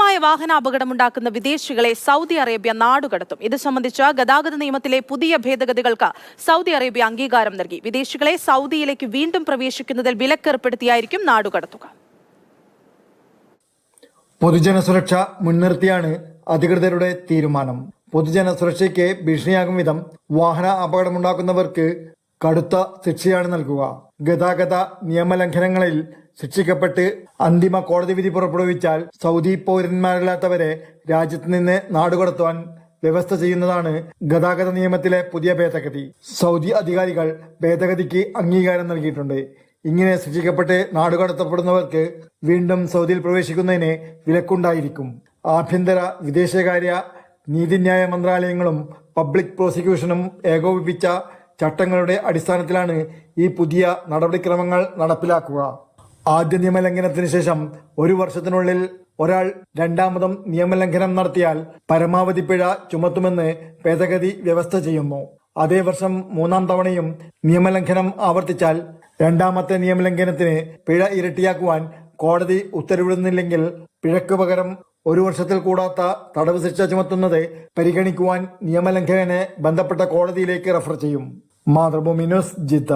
ക്രൂരമായ വാഹനാപകടമുണ്ടാക്കുന്ന വിദേശികളെ Saudi Arabia നാടുകടത്തും. ഇത് സംബന്ധിച്ച ഗതാഗത നിയമത്തിലെ പുതിയ ഭേദഗതികൾക്ക് സൗദി അറേബ്യ അംഗീകാരം നൽകി. വിദേശികളെ സൗദിയിലേക്ക് വീണ്ടും പ്രവേശിക്കുന്നതിൽ വിലക്കേർപ്പെടുത്തിയായിരിക്കും നാടുകടത്തുക. പൊതുജന സുരക്ഷ മുൻനിർത്തിയാണ് അധികൃതരുടെ തീരുമാനം. പൊതുജന സുരക്ഷയ്ക്ക് ഭീഷണിയാകും വിധം വാഹന അപകടമുണ്ടാക്കുന്നവർക്ക് കടുത്ത ശിക്ഷയാണ് നൽകുക. ഗതാഗത നിയമലംഘനങ്ങളിൽ ശിക്ഷിക്കപ്പെട്ട് അന്തിമ കോടതി വിധി പുറപ്പെടുവിച്ചാൽ സൗദി പൗരന്മാരില്ലാത്തവരെ രാജ്യത്ത് നിന്ന് നാടുകടത്തുവാൻ വ്യവസ്ഥ ചെയ്യുന്നതാണ് ഗതാഗത നിയമത്തിലെ പുതിയ ഭേദഗതി. സൗദി അധികാരികൾ ഭേദഗതിക്ക് അംഗീകാരം നൽകിയിട്ടുണ്ട്. ഇങ്ങനെ ശിക്ഷിക്കപ്പെട്ട് നാടുകടത്തപ്പെടുന്നവർക്ക് വീണ്ടും സൗദിയിൽ പ്രവേശിക്കുന്നതിന് വിലക്കുണ്ടായിരിക്കും. ആഭ്യന്തര, വിദേശകാര്യ, നീതിന്യായ മന്ത്രാലയങ്ങളും പബ്ലിക് പ്രോസിക്യൂഷനും ഏകോപിപ്പിച്ച ചട്ടങ്ങളുടെ അടിസ്ഥാനത്തിലാണ് ഈ പുതിയ നടപടിക്രമങ്ങൾ നടപ്പിലാക്കുക. ആദ്യ നിയമലംഘനത്തിന് ശേഷം 1 വർഷത്തിനുള്ളിൽ ഒരാൾ രണ്ടാമതും നിയമലംഘനം നടത്തിയാൽ പരമാവധി പിഴ ചുമത്തുമെന്ന് ഭേദഗതി വ്യവസ്ഥ ചെയ്യുന്നു. അതേ വർഷം 3-ാം തവണയും നിയമലംഘനം ആവർത്തിച്ചാൽ രണ്ടാമത്തെ നിയമലംഘനത്തിന് പിഴ ഇരട്ടിയാക്കുവാൻ കോടതി ഉത്തരവിടുന്നില്ലെങ്കിൽ പിഴയ്ക്ക് പകരം 1 വർഷത്തിൽ കൂടാത്ത തടവ് ശിക്ഷ ചുമത്തുന്നത് പരിഗണിക്കുവാൻ നിയമലംഘകനെ ബന്ധപ്പെട്ട കോടതിയിലേക്ക് റഫർ ചെയ്യും. Mathrubhumi news, Jeddah.